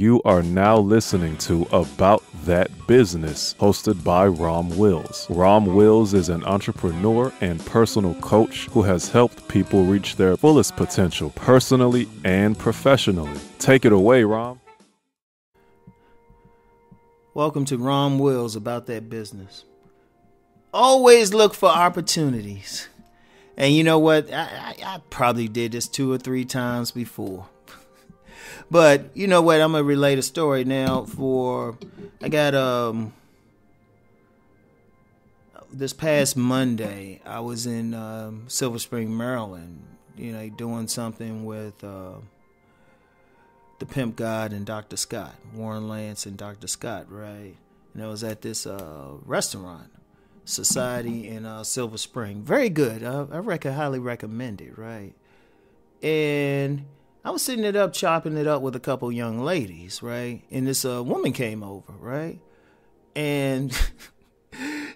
You are now listening to About That Business, hosted by Rom Wills. Rom Wills is an entrepreneur and personal coach who has helped people reach their fullest potential personally and professionally. Take it away, Rom. Welcome to Rom Wills, About That Business. Always look for opportunities. And you know what? I probably did this 2 or 3 times before. But you know what? I'm going to relate a story now I got, this past Monday, I was in Silver Spring, Maryland, doing something with the Pimp God and Dr. Scott, Warren Lance and Dr. Scott, right? And I was at this restaurant, Society in Silver Spring. Very good. I highly recommend it, right? And I was sitting chopping it up with a couple young ladies, right? And this woman came over, right? And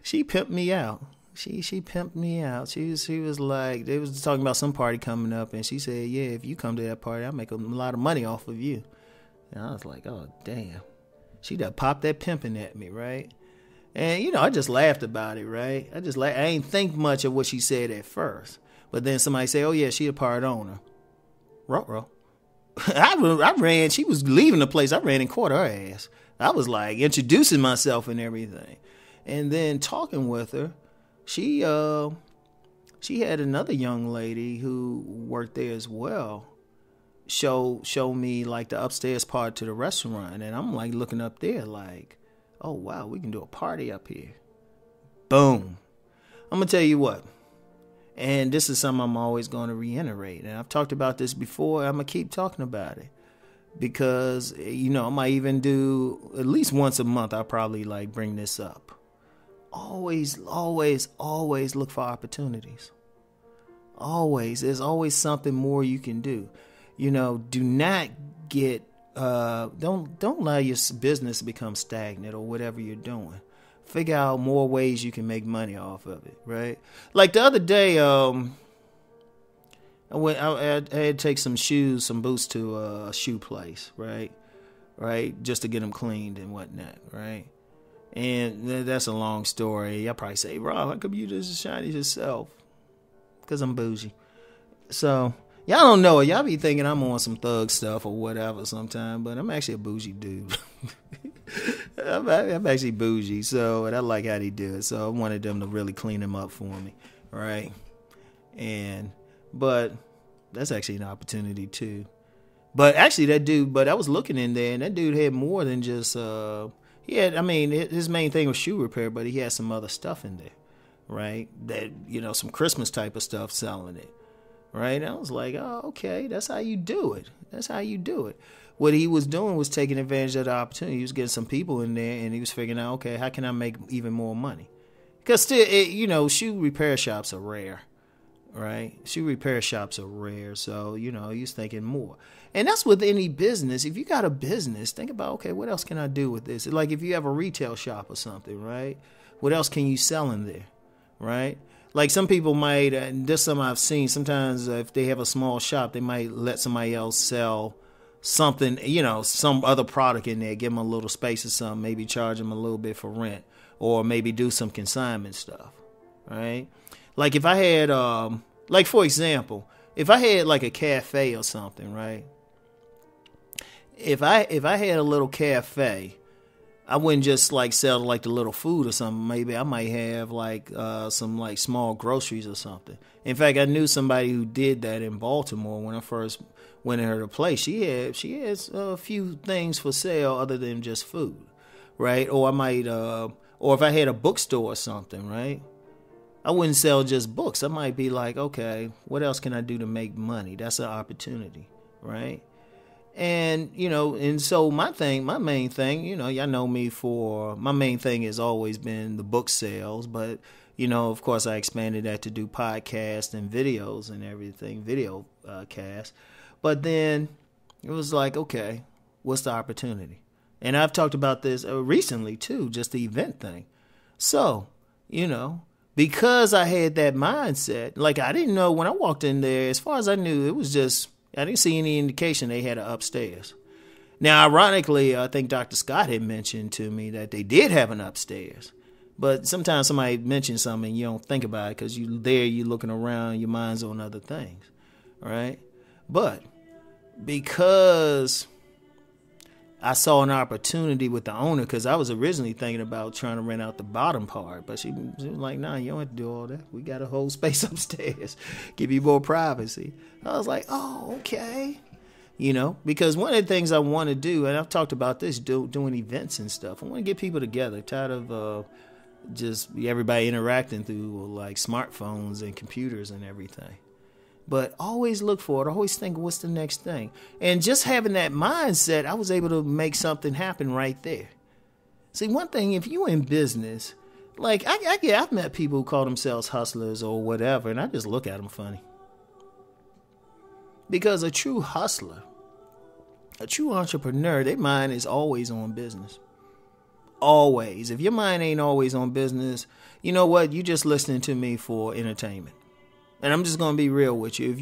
she pimped me out. She pimped me out. She was like, they was talking about some party coming up, and she said, yeah, if you come to that party, I'll make a lot of money off of you. And I was like, oh, damn. She done popped that pimping at me, right? And, I just laughed about it, right? I ain't think much of what she said at first. But then somebody say, oh, yeah, she a part owner. Ruh-roh. I ran. She was leaving the place. I ran and caught her ass. I was like introducing myself and everything. And then talking with her, she had another young lady who worked there as well show me like the upstairs part to the restaurant. And I'm like looking up there like, oh, wow, we can do a party up here. Boom. I'm going to tell you what. And this is something I'm always going to reiterate. And I've talked about this before. I'm going to keep talking about it. Because, I might even do at least once a month. I'll probably like bring this up. Always, always, always look for opportunities. Always. There's always something more you can do. Do not get, don't allow your business to become stagnant or whatever you're doing. Figure out more ways you can make money off of it, right? Like the other day, I had to take some boots to a shoe place, right? Just to get them cleaned and whatnot, right? And that's a long story. Y'all probably say, Rob, how come you just shiny yourself? Because I'm bougie. So, y'all don't know it. Y'all be thinking I'm on some thug stuff or whatever sometime, but I'm actually a bougie dude. I'm actually bougie, and I like how they do it. So I wanted them to really clean them up for me, right? But that's actually an opportunity too. But actually, I was looking in there, and that dude had more than just. His main thing was shoe repair, but he had some other stuff in there, right? That some Christmas type of stuff selling it, right? And I was like, oh, okay, that's how you do it. What he was doing was taking advantage of the opportunity. He was getting some people in there, and he was figuring out, okay, how can I make even more money? Because still, shoe repair shops are rare, right? Shoe repair shops are rare, so, he was thinking more. And that's with any business. If you got a business, think about, okay, what else can I do with this? Like if you have a retail shop or something, right? What else can you sell in there, right? Like some people might, and this is something I've seen, sometimes if they have a small shop, they might let somebody else sell something, some other product in there, give them a little space or something, maybe charge them a little bit for rent, or maybe do some consignment stuff, right? Like if I had, for example, if I had like a cafe or something, right? If I had a little cafe, I wouldn't just like sell like the little food or something. Maybe I might have like some like small groceries or something. In fact, I knew somebody who did that in Baltimore when I first went in her place. She has a few things for sale other than just food, right? Or I might, or if I had a bookstore or something, right? I wouldn't sell just books. I might be like, okay, what else can I do to make money? That's an opportunity, right? And, and so my main thing, y'all know me my main thing has always been the book sales, but, of course I expanded that to do podcasts and videos and everything, video cast. But then it was like, okay, what's the opportunity? And I've talked about this recently too, just the event thing. So, because I had that mindset, like I didn't know when I walked in there, as far as I knew, it was just, I didn't see any indication they had an upstairs. Now, ironically, I think Dr. Scott had mentioned to me that they did have an upstairs. But sometimes somebody mentions something and you don't think about it because you're looking around, your mind's on other things, right? But because I saw an opportunity with the owner, because I was originally thinking about trying to rent out the bottom part, but she was like, nah, you don't have to do all that. We got a whole space upstairs, give you more privacy. I was like, oh, okay. Because one of the things I want to do, and I've talked about this, doing events and stuff. I want to get people together. Tired of just everybody interacting through like smartphones and computers and everything. But always look for it. Always think, what's the next thing? And just having that mindset, I was able to make something happen right there. See, one thing, if you're in business, like I've met people who call themselves hustlers or whatever, and I just look at them funny. Because a true hustler, a true entrepreneur, their mind is always on business. Always. If your mind ain't always on business, you know what? You just listening to me for entertainment. And I'm just going to be real with you. If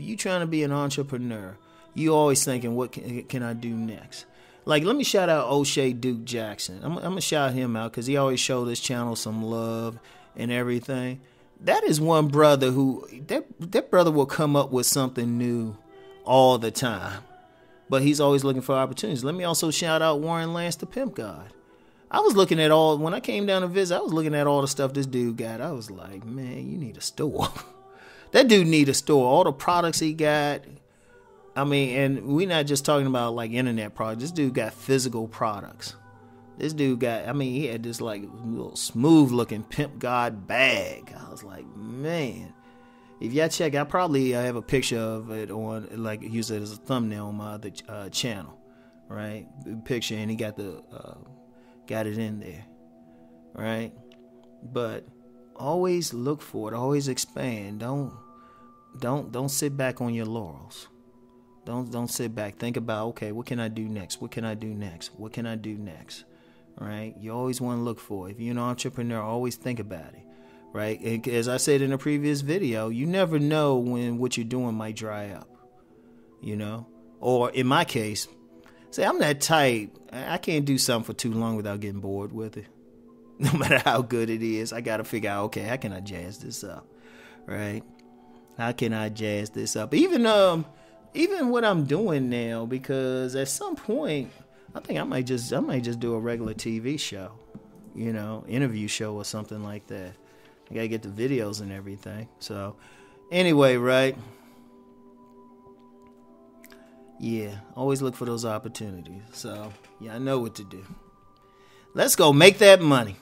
you trying to be an entrepreneur, you always thinking, what can I do next? Like, let me shout out O'Shea Duke Jackson. I'm going to shout him out because he always showed this channel some love and everything. That is one brother who, that brother will come up with something new all the time. But he's always looking for opportunities. Let me also shout out Warren Lance, the Pimp God. I was looking at when I came down to visit, I was looking at all the stuff this dude got. I was like, man, you need a store. That dude need a store. All the products he got. I mean, and we're not just talking about like internet products. This dude got physical products. This dude he had this like little smooth looking Pimp God bag. I was like, man, if y'all check, I probably have a picture of it on, like, use it as a thumbnail on my other channel, right? Picture, and he got it in there, right? But always look for it. Always expand. Don't sit back on your laurels. Don't sit back. Think about, okay, what can I do next? What can I do next? What can I do next? Right? You always want to look for it. If you're an entrepreneur, always think about it. Right? And as I said in a previous video, you never know when what you're doing might dry up. Or in my case, say I'm that type. I can't do something for too long without getting bored with it. No matter how good it is, I got to figure out, okay, how can I jazz this up? Right? How can I jazz this up? Even what I'm doing now, because at some point, I think I might just do a regular TV show, interview show or something like that. I got to get the videos and everything. So anyway, right? Yeah, always look for those opportunities. So, yeah, I know what to do. Let's go make that money.